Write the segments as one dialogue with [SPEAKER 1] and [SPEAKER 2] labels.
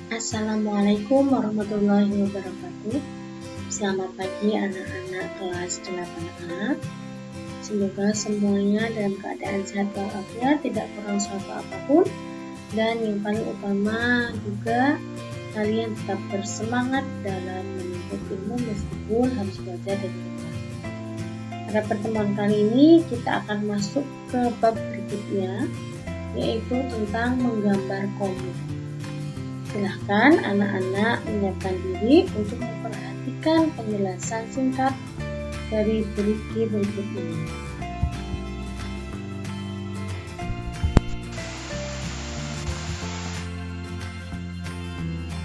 [SPEAKER 1] Assalamualaikum warahmatullahi wabarakatuh. Selamat pagi anak-anak kelas 8A. Semoga semuanya dalam keadaan sehat walafiat, tidak kurang suatu apapun. Dan yang paling utama juga kalian tetap bersemangat dalam menuntut ilmu meskipun harus belajar dari rumah. Pada pertemuan kali ini kita akan masuk ke bab berikutnya, yaitu tentang menggambar komik. Silahkan anak-anak menyiapkan diri untuk memperhatikan penjelasan singkat dari beriki berikut ini.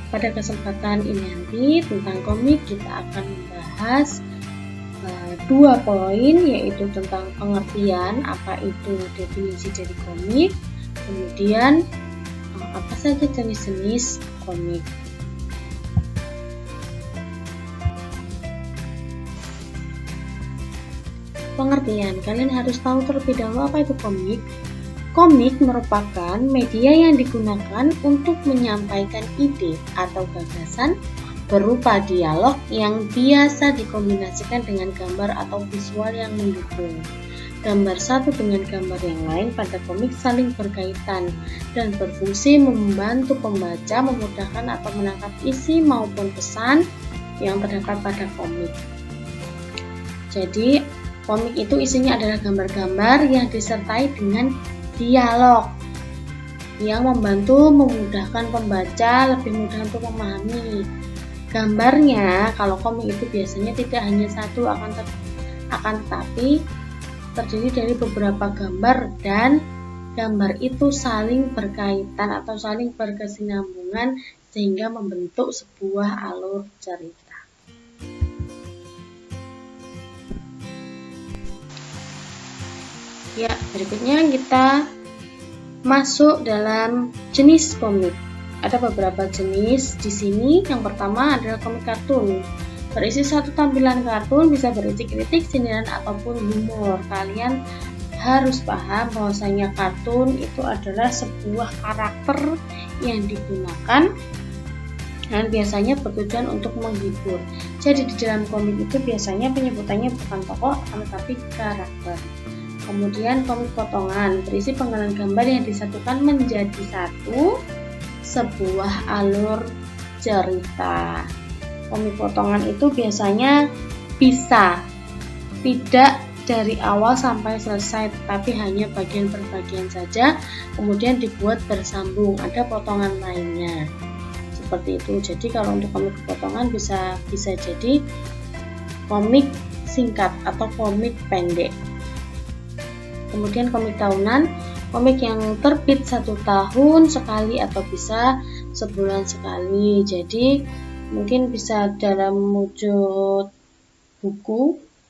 [SPEAKER 1] Pada kesempatan ini nanti tentang komik kita akan membahas 2 poin, yaitu tentang pengertian apa itu definisi dari komik, kemudian apa saja jenis-jenis komik. Pengertian, kalian harus tahu terlebih dahulu apa itu komik. Komik merupakan media yang digunakan untuk menyampaikan ide atau gagasan berupa dialog yang biasa dikombinasikan dengan gambar atau visual yang mendukung. Gambar satu dengan gambar yang lain pada komik saling berkaitan dan berfungsi membantu pembaca memudahkan atau menangkap isi maupun pesan yang terdapat pada komik. Jadi, komik itu isinya adalah gambar-gambar yang disertai dengan dialog yang membantu memudahkan pembaca lebih mudah untuk memahami. Gambarnya, kalau komik itu biasanya tidak hanya satu, akan tetapi terdiri dari beberapa gambar dan gambar itu saling berkaitan atau saling berkesinambungan sehingga membentuk sebuah alur cerita. Ya, berikutnya kita masuk dalam jenis komik. Ada beberapa jenis di sini. Yang pertama adalah komik kartun. Berisi satu tampilan kartun, bisa berisi kritik, sindiran, ataupun humor. Kalian harus paham bahwasanya kartun itu adalah sebuah karakter yang digunakan dan biasanya bertujuan untuk menghibur. Jadi di dalam komik itu biasanya penyebutannya bukan tokoh, tetapi karakter. Kemudian komik potongan, berisi penggalan gambar yang disatukan menjadi satu sebuah alur cerita. Komik potongan itu biasanya bisa tidak dari awal sampai selesai, tetapi hanya bagian per bagian saja, kemudian dibuat bersambung, ada potongan lainnya. Seperti itu. Jadi kalau untuk komik potongan bisa jadi komik singkat atau komik pendek. Kemudian komik tahunan, komik yang terbit 1 tahun sekali atau bisa sebulan sekali. Jadi mungkin bisa dalam wujud buku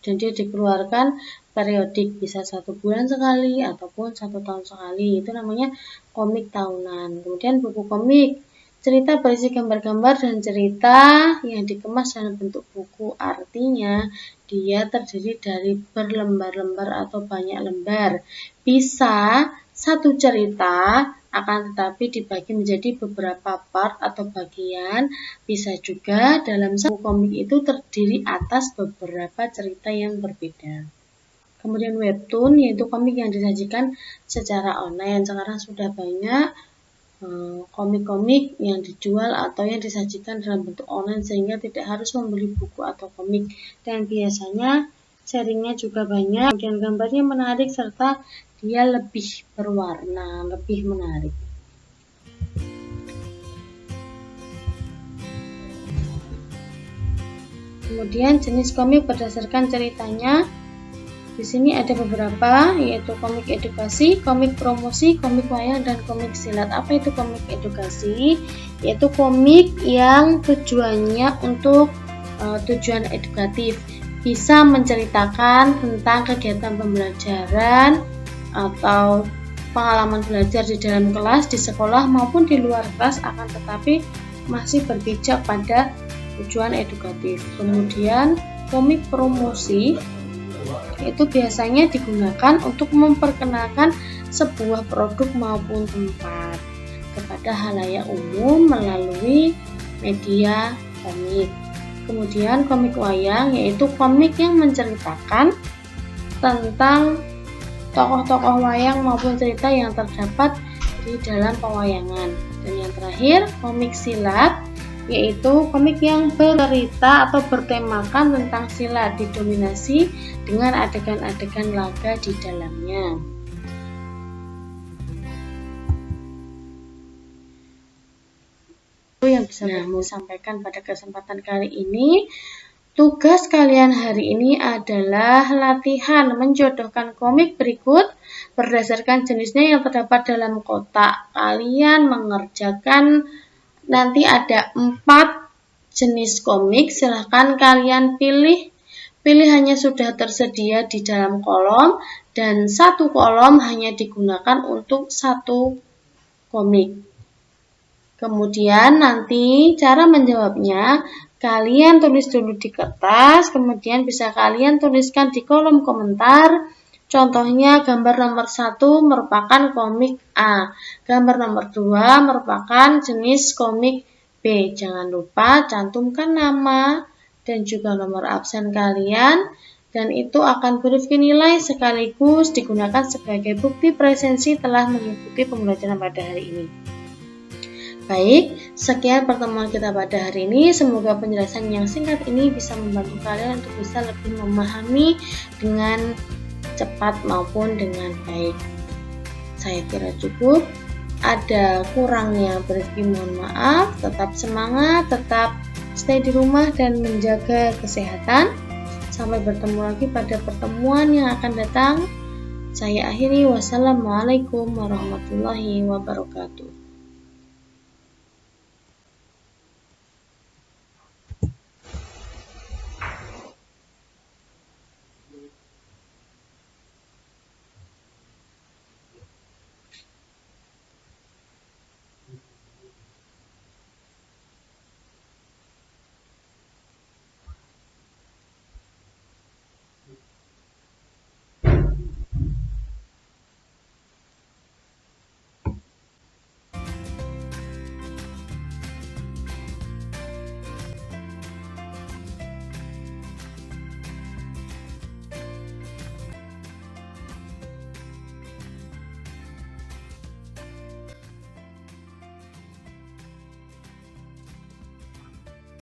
[SPEAKER 1] dan dia dikeluarkan periodik, bisa 1 bulan sekali ataupun 1 tahun sekali. Itu namanya komik tahunan. Kemudian buku komik, cerita berisi gambar-gambar dan cerita yang dikemas dalam bentuk buku, artinya dia terdiri dari berlembar-lembar atau banyak lembar. Bisa satu cerita akan tetapi dibagi menjadi beberapa part atau bagian. Bisa juga dalam satu komik itu terdiri atas beberapa cerita yang berbeda. Kemudian webtoon, yaitu komik yang disajikan secara online. Sekarang sudah banyak komik-komik yang dijual atau yang disajikan dalam bentuk online sehingga tidak harus membeli buku atau komik, dan biasanya sharingnya juga banyak, kemudian gambarnya menarik serta dia lebih berwarna, lebih menarik. Kemudian jenis komik berdasarkan ceritanya. Di sini ada beberapa, yaitu komik edukasi, komik promosi, komik wayang, dan komik silat. Apa itu komik edukasi? Yaitu komik yang tujuannya untuk tujuan edukatif. Bisa menceritakan tentang kegiatan pembelajaran atau pengalaman belajar di dalam kelas, di sekolah maupun di luar kelas, akan tetapi masih berpijak pada tujuan edukatif. Kemudian komik promosi itu biasanya digunakan untuk memperkenalkan sebuah produk maupun tempat kepada kepada halayak umum melalui media komik. Kemudian komik wayang yaitu komik yang menceritakan tentang tokoh-tokoh wayang maupun cerita yang terdapat di dalam pewayangan. Dan yang terakhir, komik silat yaitu komik yang bercerita atau bertemakan tentang silat didominasi dengan adegan-adegan laga di dalamnya. Itu yang bisa saya sampaikan pada kesempatan kali ini. Tugas kalian hari ini adalah latihan menjodohkan komik berikut berdasarkan jenisnya yang terdapat dalam kotak. Kalian mengerjakan nanti ada 4 jenis komik, silahkan kalian pilih. Pilihannya sudah tersedia di dalam kolom dan 1 kolom hanya digunakan untuk 1 komik. Kemudian nanti cara menjawabnya kalian tulis dulu di kertas, kemudian bisa kalian tuliskan di kolom komentar. Contohnya gambar nomor 1 merupakan komik A, gambar nomor 2 merupakan jenis komik B. Jangan lupa cantumkan nama dan juga nomor absen kalian, dan itu akan berifki nilai sekaligus digunakan sebagai bukti presensi telah mengikuti pembelajaran pada hari ini. Baik, sekian pertemuan kita pada hari ini. Semoga penjelasan yang singkat ini bisa membantu kalian untuk bisa lebih memahami dengan cepat maupun dengan baik. Saya kira cukup. Ada kurangnya berarti mohon maaf. Tetap semangat, tetap stay di rumah dan menjaga kesehatan. Sampai bertemu lagi pada pertemuan yang akan datang. Saya akhiri. Wassalamualaikum warahmatullahi wabarakatuh.